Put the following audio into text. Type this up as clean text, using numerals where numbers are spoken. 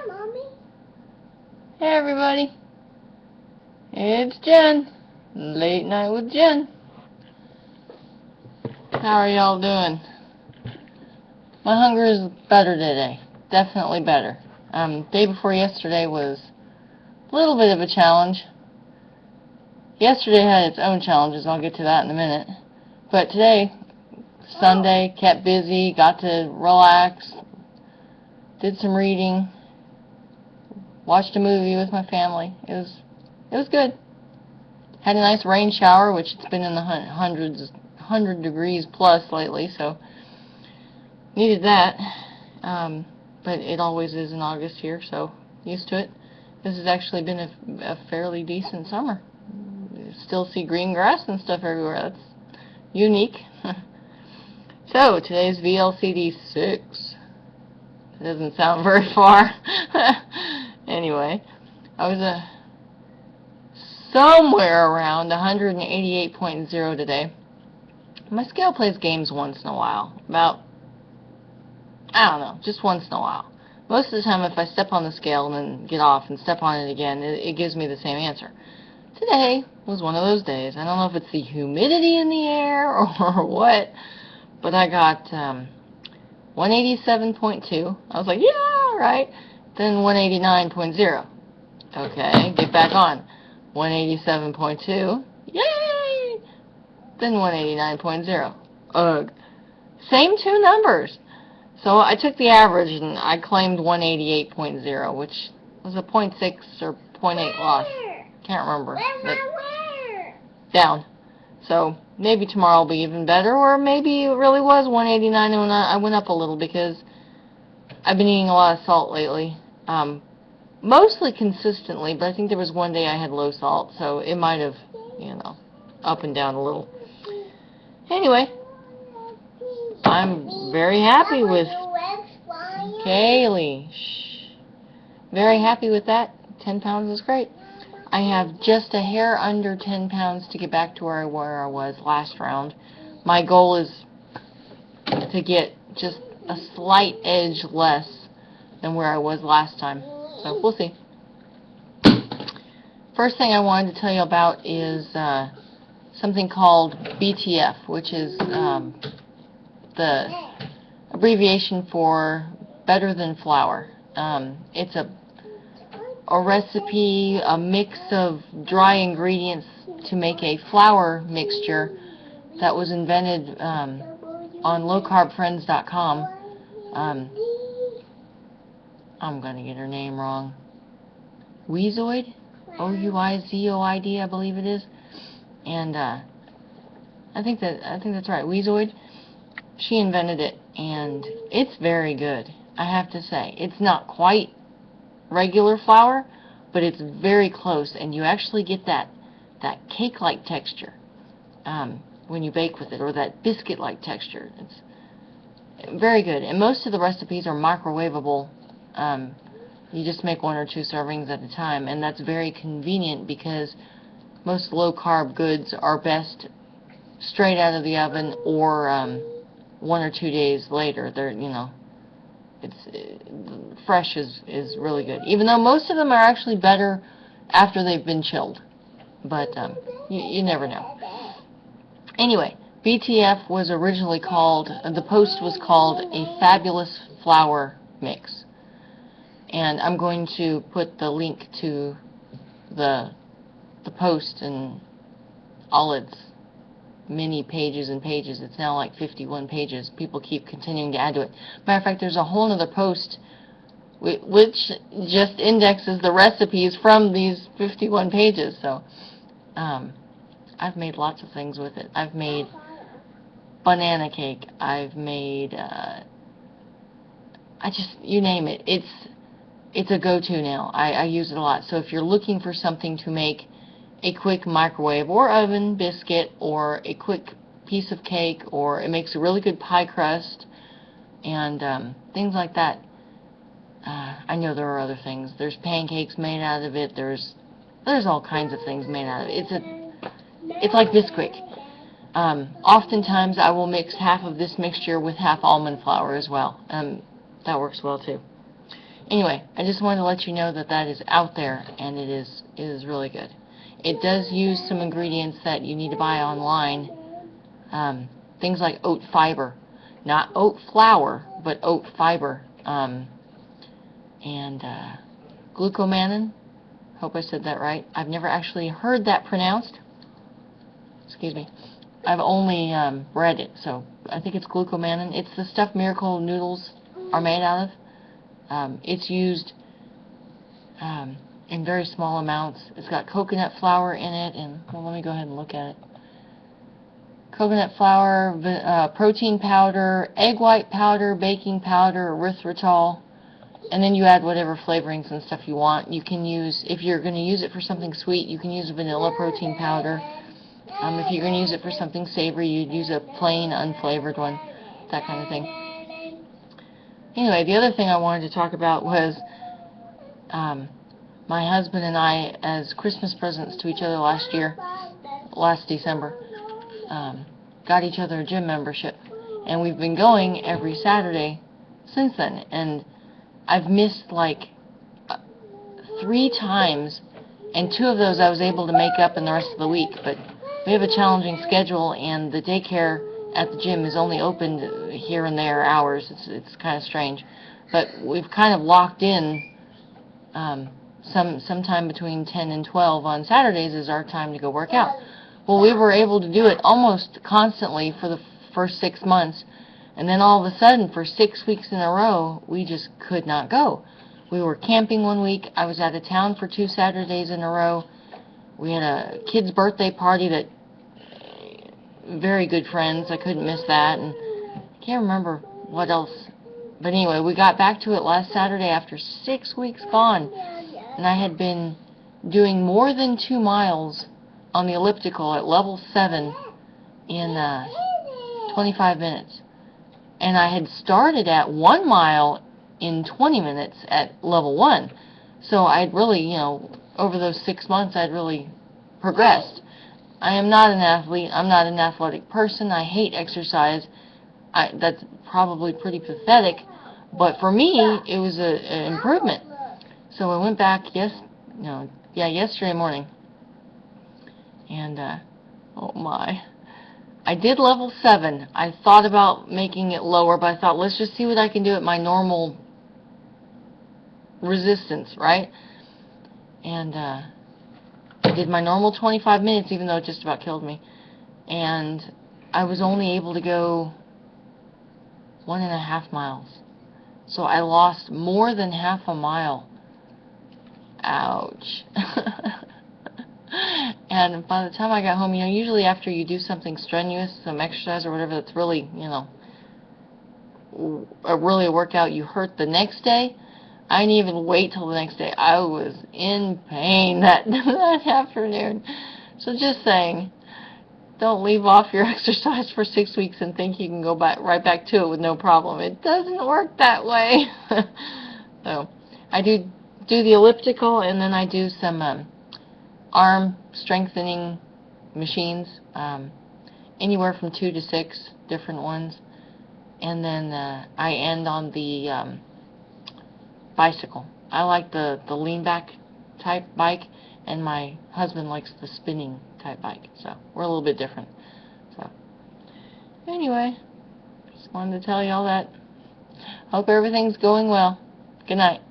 Mommy. Hey everybody, it's Jen. Late night with Jen. How are y'all doing? My hunger is better today. Definitely better. Day before yesterday was a little bit of a challenge. Yesterday had its own challenges. I'll get to that in a minute. But today, Sunday, kept busy, got to relax, did some reading, watched a movie with my family. It was good. Had a nice rain shower, which it's been in the 100 degrees plus lately, so needed that. But it always is in August here, so used to it. This has actually been a fairly decent summer. You still see green grass and stuff everywhere. That's unique. So today's VLCD6. It doesn't sound very far. Anyway, I was somewhere around 188.0 today. My scale plays games once in a while. About, I don't know, just once in a while. Most of the time if I step on the scale and then get off and step on it again, it gives me the same answer. Today was one of those days. I don't know if it's the humidity in the air or what, but I got 187.2. I was like, yeah, right. Then 189.0. Okay, get back on. 187.2. Yay! Then 189.0. Ugh. Same two numbers. So I took the average and I claimed 188.0, which was a 0.6 or 0.8 loss. Can't remember. Where? Down. So maybe tomorrow will be even better, or maybe it really was 189 and I went up a little because I've been eating a lot of salt lately. Mostly consistently, but I think there was one day I had low salt, so it might have, up and down a little. Anyway, I'm very happy with Kaylee. Shh. Very happy with that. 10 pounds is great. I have just a hair under 10 pounds to get back to where I was last round. My goal is to get just a slight edge less than where I was last time. So we'll see. First thing I wanted to tell you about is something called BTF, which is the abbreviation for better than flour. It's a recipe, a mix of dry ingredients to make a flour mixture that was invented on lowcarbfriends.com. I'm going to get her name wrong. Ouizoid? O-U-I-Z-O-I-D, I believe it is. And I think that's right. Ouizoid. She invented it, and it's very good. I have to say, it's not quite regular flour, but it's very close, and you actually get that cake-like texture when you bake with it, or that biscuit-like texture. It's very good, and most of the recipes are microwavable. You just make 1 or 2 servings at a time, and that's very convenient because most low-carb goods are best straight out of the oven or 1 or 2 days later. They're, it's fresh is really good. Even though most of them are actually better after they've been chilled, but you never know. Anyway, BTF was originally called, the post was called a fabulous flour mix. And I'm going to put the link to the post and all its many pages and pages. It's now like 51 pages. People keep continuing to add to it. Matter of fact, there's a whole other post which just indexes the recipes from these 51 pages. So I've made lots of things with it. I've made banana cake. I've made you name it. It's a go-to now. I use it a lot. So if you're looking for something to make a quick microwave or oven biscuit or a quick piece of cake, or it makes a really good pie crust and things like that. I know there are other things. There's pancakes made out of it. There's all kinds of things made out of it. It's like Bisquick. Oftentimes I will mix half of this mixture with half almond flour as well. That works well too. Anyway, I just wanted to let you know that that is out there, and it is really good. It does use some ingredients that you need to buy online. Things like oat fiber, not oat flour, but oat fiber, and glucomannan. Hope I said that right. I've never actually heard that pronounced. Excuse me. I've only read it, so I think it's glucomannan. It's the stuff Miracle noodles are made out of. It's used in very small amounts. It's got coconut flour in it, and well, let me go ahead and look at it. Coconut flour, protein powder, egg white powder, baking powder, erythritol, and then you add whatever flavorings and stuff you want. You can use, if you're going to use it for something sweet, you can use vanilla protein powder. If you're going to use it for something savory, you'd use a plain, unflavored one, that kind of thing. Anyway, the other thing I wanted to talk about was my husband and I, as Christmas presents to each other last December, got each other a gym membership, and we've been going every Saturday since then, and I've missed like 3 times, and 2 of those I was able to make up in the rest of the week, but we have a challenging schedule, and the daycare at the gym is only opened here and there hours. It's kind of strange, but we've kind of locked in sometime between 10 and 12 on Saturdays is our time to go work out. Well, we were able to do it almost constantly for the first 6 months, and then all of a sudden, for 6 weeks in a row, we just could not go. We were camping one week. I was out of town for 2 Saturdays in a row. We had a kid's birthday party that, very good friends, I couldn't miss that, and I can't remember what else. But anyway, we got back to it last Saturday after 6 weeks gone, and I had been doing more than 2 miles on the elliptical at level 7 in 25 minutes. And I had started at 1 mile in 20 minutes at level 1. So I'd really, over those 6 months, I'd really progressed. I am not an athlete. I'm not an athletic person. I hate exercise. That's probably pretty pathetic. But for me, it was an improvement. So I went back yesterday morning. And, oh my, I did level 7. I thought about making it lower, but I thought, let's just see what I can do at my normal resistance, right? And I did my normal 25 minutes, even though it just about killed me. And I was only able to go 1.5 miles. So I lost more than half a mile. Ouch. And by the time I got home, usually after you do something strenuous, some exercise or whatever that's really, really a workout, you hurt the next day. I didn't even wait till the next day. I was in pain that afternoon. So just saying, don't leave off your exercise for 6 weeks and think you can go right back to it with no problem. It doesn't work that way. So I do the elliptical, and then I do some arm strengthening machines, anywhere from 2 to 6 different ones, and then I end on the bicycle. I like the lean back type bike, and my husband likes the spinning type bike, so we're a little bit different. So anyway, just wanted to tell you all that. Hope everything's going well. Good night.